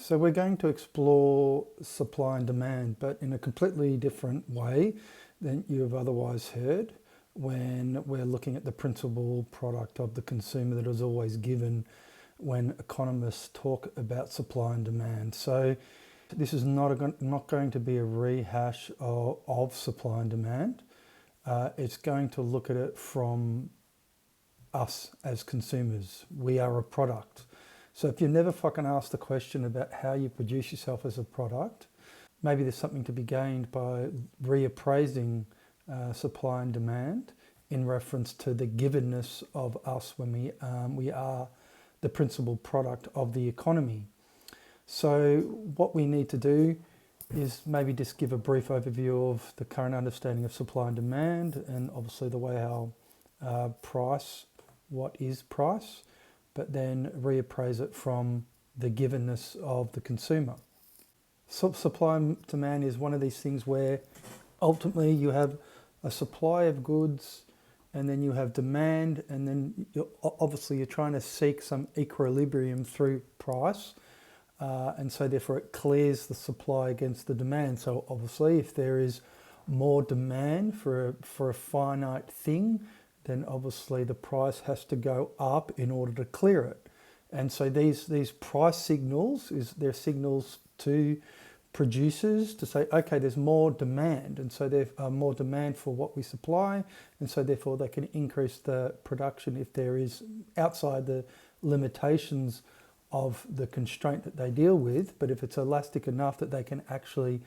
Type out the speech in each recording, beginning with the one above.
So we're going to explore supply and demand, but in a completely different way than you've otherwise heard when we're looking at the principal product of the consumer that is always given when economists talk about supply and demand. So this is not going to be a rehash of supply and demand. It's going to look at it from us as consumers. We are a product. So if you never fucking ask the question about how you produce yourself as a product, maybe there's something to be gained by reappraising supply and demand in reference to the givenness of us when we are the principal product of the economy. So what we need to do is maybe just give a brief overview of the current understanding of supply and demand, and obviously the way how price, what is price, but then reappraise it from the givenness of the consumer. So supply and demand is one of these things where ultimately you have a supply of goods and then you have demand, and then you're trying to seek some equilibrium through price, and so therefore it clears the supply against the demand. So obviously if there is more demand for a finite thing, then obviously the price has to go up in order to clear it. And so these price signals, they're signals to producers to say, okay, there's more demand, and so there's more demand for what we supply, and so therefore they can increase the production if there is outside the limitations of the constraint that they deal with. But if it's elastic enough that they can actually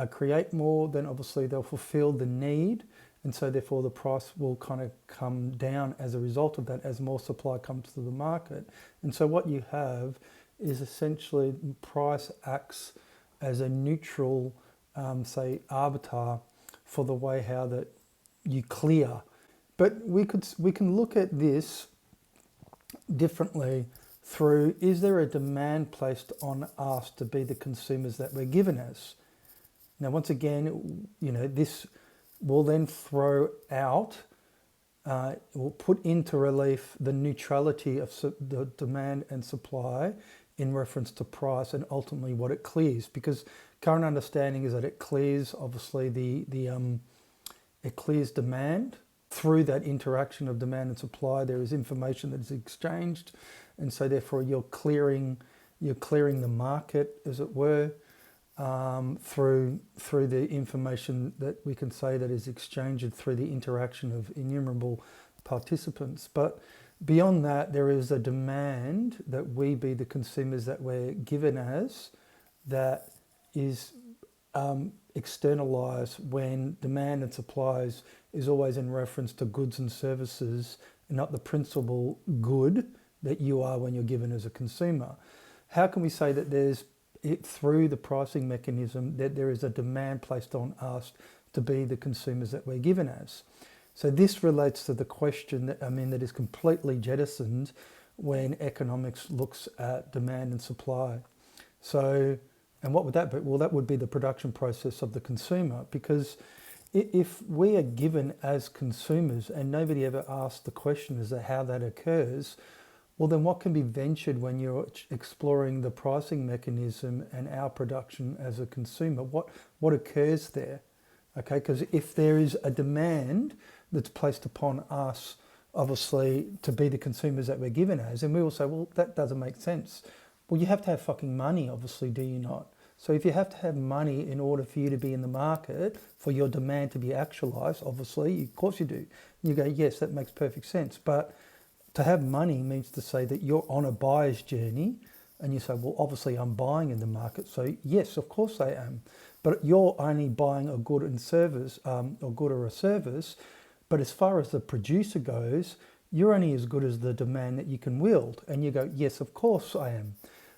create more, then obviously they'll fulfill the need, and so therefore the price will kind of come down as a result of that as more supply comes to the market. And so what you have is essentially price acts as a neutral, say, arbiter for the way how that you clear. But we can look at this differently through, is there a demand placed on us to be the consumers that we're given as? Now, once again, this will then throw out, will put into relief the neutrality of the demand and supply in reference to price, and ultimately what it clears. Because current understanding is that it clears, obviously, it clears demand. Through that interaction of demand and supply, there is information that is exchanged, and so therefore you're clearing the market, as it were, through the information that we can say that is exchanged through the interaction of innumerable participants. But beyond that, there is a demand that we be the consumers that we're given as, that is externalized when demand and supplies is always in reference to goods and services, and not the principal good that you are when you're given as a consumer. How can we say that there's through the pricing mechanism that there is a demand placed on us to be the consumers that we're given as? So this relates to the question that is completely jettisoned when economics looks at demand and supply. So, and what would that be? Well, that would be the production process of the consumer, because if we are given as consumers and nobody ever asks the question as to how that occurs, well, then what can be ventured when you're exploring the pricing mechanism and our production as a consumer? What occurs there? Okay, because if there is a demand that's placed upon us, obviously, to be the consumers that we're given as, and we will say, well, that doesn't make sense. Well, you have to have fucking money, obviously, do you not? So if you have to have money in order for you to be in the market, for your demand to be actualized, obviously, of course you do. You go, yes, that makes perfect sense. But to have money means to say that you're on a buyer's journey, and you say, well, obviously I'm buying in the market, so yes, of course I am. But you're only buying a good and service, or good or a service. But as far as the producer goes, you're only as good as the demand that you can wield. And you go, yes, of course I am.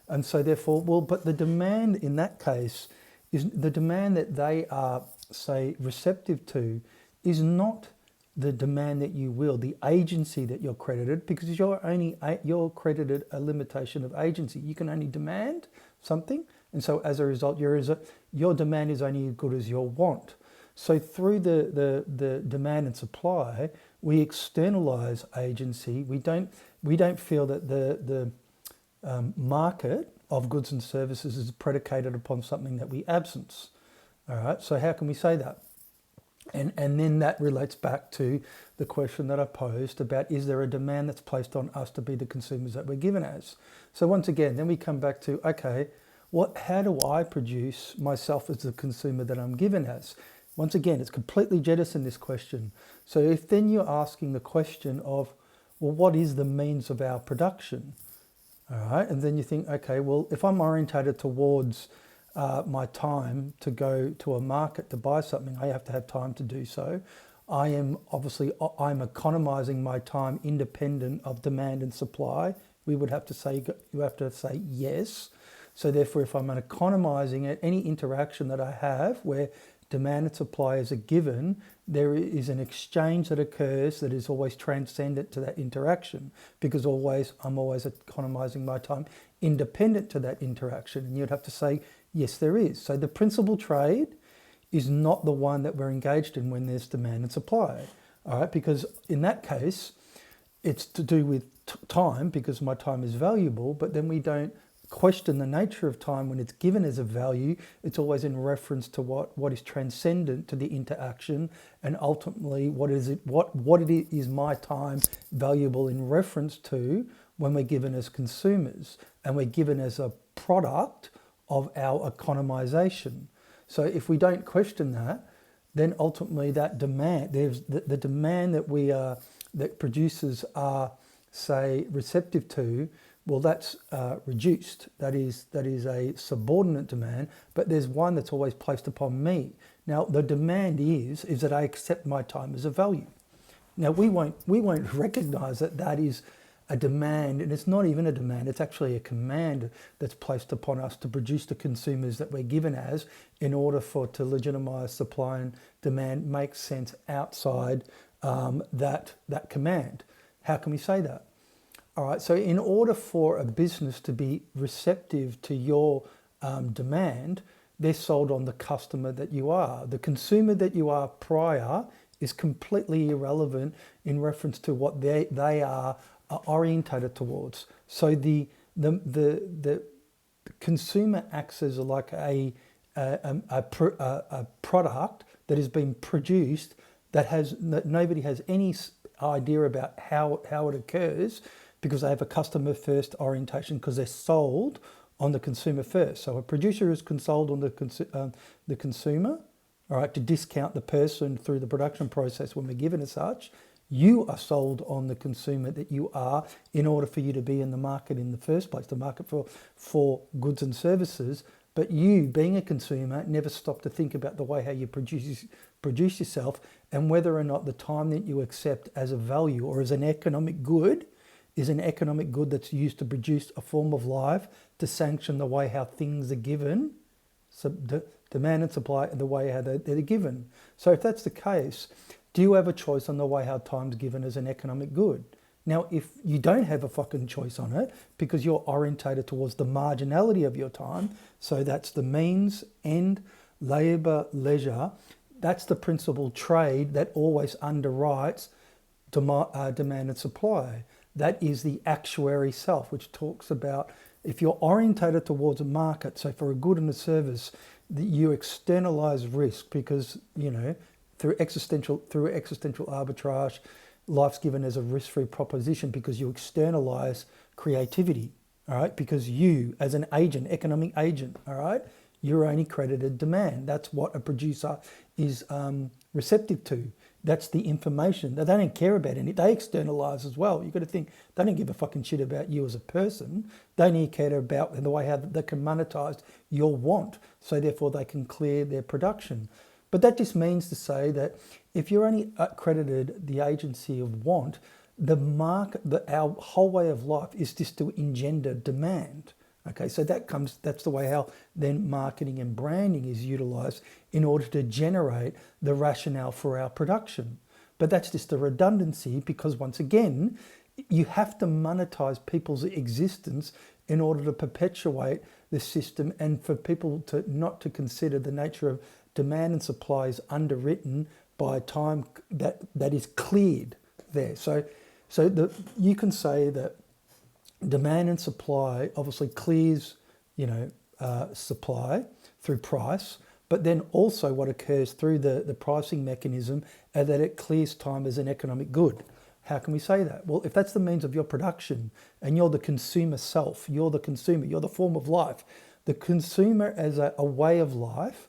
And so therefore, well, but the demand in that case is the demand that they are, say, receptive to is not the demand that you will, the agency that you're credited, because you're credited a limitation of agency. You can only demand something, and so as a result, your demand is only as good as your want. So through the demand and supply, we externalize agency. We don't feel that the market of goods and services is predicated upon something that we absence. All right, so how can we say that? And then that relates back to the question that I posed about, is there a demand that's placed on us to be the consumers that we're given as? So once again, then we come back to, okay, how do I produce myself as the consumer that I'm given as? Once again, it's completely jettisoned this question. So if then you're asking the question of, well, what is the means of our production? All right, and then you think, okay, well, if I'm orientated towards my time to go to a market to buy something, I have to have time to do so. I'm economizing my time independent of demand and supply. We would have to say, you have to say yes. So therefore, if I'm economizing it, any interaction that I have where demand and supply is a given, there is an exchange that occurs that is always transcendent to that interaction, because I'm always economizing my time independent to that interaction. And you'd have to say, yes, there is. So the principal trade is not the one that we're engaged in when there's demand and supply, all right? Because in that case, it's to do with time, because my time is valuable, but then we don't question the nature of time when it's given as a value. It's always in reference to what is transcendent to the interaction, and ultimately what is my time valuable in reference to when we're given as consumers, and we're given as a product of our economization. So if we don't question that, then ultimately that demand, there's the demand that producers are, say, receptive to, well, that's reduced. That is a subordinate demand, but there's one that's always placed upon me. Now, the demand is that I accept my time as a value. Now, we won't recognize that is a demand, and it's not even a demand, it's actually a command that's placed upon us to produce the consumers that we're given as, in order to legitimize supply and demand makes sense outside that command. How can we say that? All right, so in order for a business to be receptive to your demand, they're sold on the customer that you are. The consumer that you are prior is completely irrelevant in reference to what they are orientated towards. So the consumer acts as like a product that has been produced that nobody has any idea about how it occurs, because they have a customer first orientation, because they're sold on the consumer first. So a producer is sold on the consumer, all right, to discount the person through the production process when we're given as such. You are sold on the consumer that you are in order for you to be in the market in the first place, the market for goods and services. But you, being a consumer, never stop to think about the way how you produce yourself, and whether or not the time that you accept as a value or as an economic good is an economic good that's used to produce a form of life to sanction the way how things are given, so demand and supply, and the way how they're given. So if that's the case, do you have a choice on the way how time's given as an economic good? Now, if you don't have a fucking choice on it because you're orientated towards the marginality of your time, so that's the means, end, labour, leisure, that's the principal trade that always underwrites demand and supply. That is the actuary self, which talks about if you're orientated towards a market, so for a good and a service, you externalize risk because, through existential arbitrage, life's given as a risk-free proposition because you externalize creativity, all right? Because you, as an agent, economic agent, all right, you're only credited demand. That's what a producer is receptive to. That's the information. They don't care about any. They externalize as well. You've got to think, they don't give a fucking shit about you as a person. They only care about the way how they can monetize your want, so therefore they can clear their production. But that just means to say that if you're only accredited the agency of want, the market, our whole way of life is just to engender demand. Okay, so that's the way how then marketing and branding is utilized in order to generate the rationale for our production. But that's just a redundancy, because once again, you have to monetize people's existence in order to perpetuate the system, and for people to not to consider the nature of demand and supply is underwritten by time that is cleared there. So you can say that demand and supply obviously clears supply through price, but then also what occurs through the pricing mechanism is that it clears time as an economic good. How can we say that? Well, if that's the means of your production and you're the consumer self, you're the consumer, you're the form of life, the consumer as a way of life,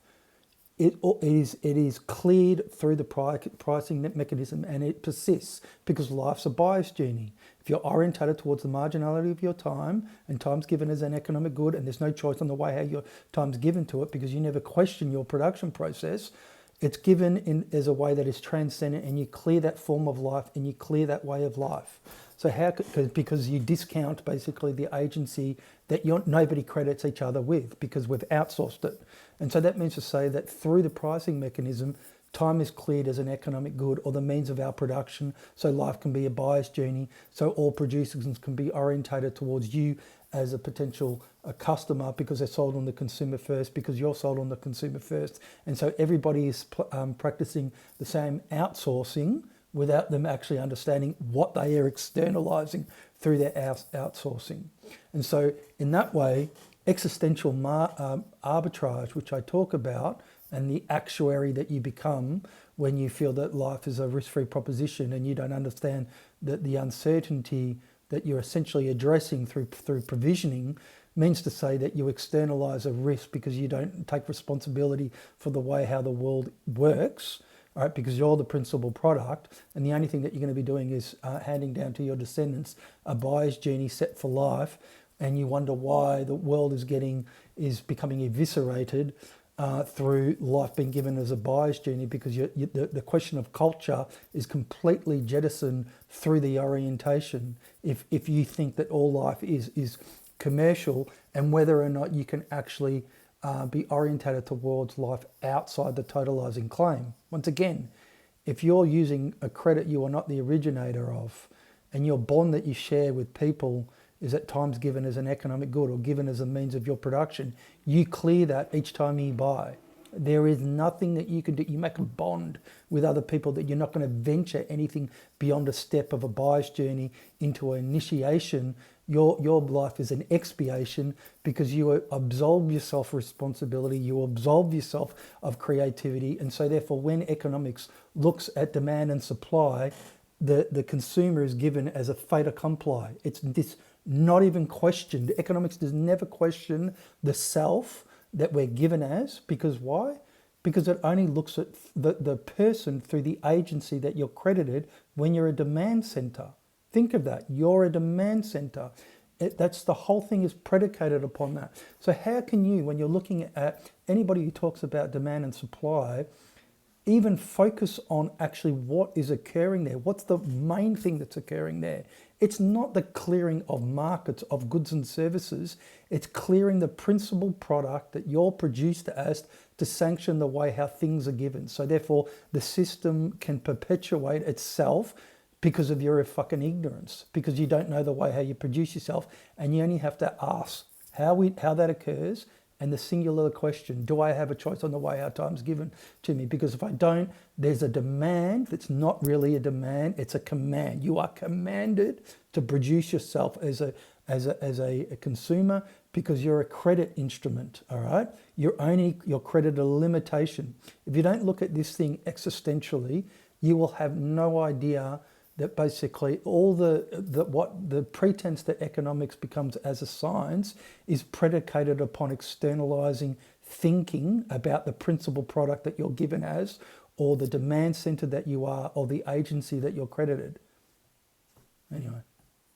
it is cleared through the pricing mechanism, and it persists because life's a buyer's journey. If you're orientated towards the marginality of your time, and time's given as an economic good, and there's no choice on the way how your time's given to it because you never question your production process, it's given as a way that is transcendent, and you clear that form of life and you clear that way of life. So because you discount basically the agency that nobody credits each other with because we've outsourced it. And so that means to say that through the pricing mechanism, time is cleared as an economic good or the means of our production. So life can be a buyer's journey. So all producers can be orientated towards you as a potential customer because they're sold on the consumer first, because you're sold on the consumer first. And so everybody is practicing the same outsourcing without them actually understanding what they are externalizing through their outsourcing. And so in that way, existential arbitrage, which I talk about, and the actuary that you become when you feel that life is a risk-free proposition and you don't understand that the uncertainty that you're essentially addressing through provisioning, means to say that you externalize a risk because you don't take responsibility for the way how the world works, right? Because you're the principal product, and the only thing that you're going to be doing is handing down to your descendants a buyer's journey set for life, and you wonder why the world is becoming eviscerated through life being given as a buyer's journey, because the question of culture is completely jettisoned through the orientation. If you think that all life is commercial, and whether or not you can actually be orientated towards life outside the totalizing claim. Once again, if you're using a credit you are not the originator of, and your bond that you share with people is at times given as an economic good or given as a means of your production, you clear that each time you buy. There is nothing that you can do. You make a bond with other people that you're not going to venture anything beyond a step of a buyer's journey into an initiation. Your life is an expiation because you absolve yourself responsibility, you absolve yourself of creativity. And so therefore, when economics looks at demand and supply, the consumer is given as a fait accompli. It's this not even questioned. Economics does never question the self that we're given as, because why? Because it only looks at the person through the agency that you're credited when you're a demand center. Think of that. You're a demand center. That's the whole thing is predicated upon that. So how can you, when you're looking at anybody who talks about demand and supply, even focus on actually what is occurring there? What's the main thing that's occurring there? It's not the clearing of markets of goods and services. It's clearing the principal product that you're produced as to sanction the way how things are given. So therefore, the system can perpetuate itself because of your fucking ignorance, because you don't know the way how you produce yourself, and you only have to ask how that occurs. And the singular question, do I have a choice on the way how time's given to me? Because if I don't, there's a demand that's not really a demand, it's a command. You are commanded to produce yourself as a consumer because you're a credit instrument, all right? You're credited a limitation. If you don't look at this thing existentially, you will have no idea that basically all what the pretense that economics becomes as a science is predicated upon externalizing thinking about the principal product that you're given as, or the demand center that you are, or the agency that you're credited. Anyway.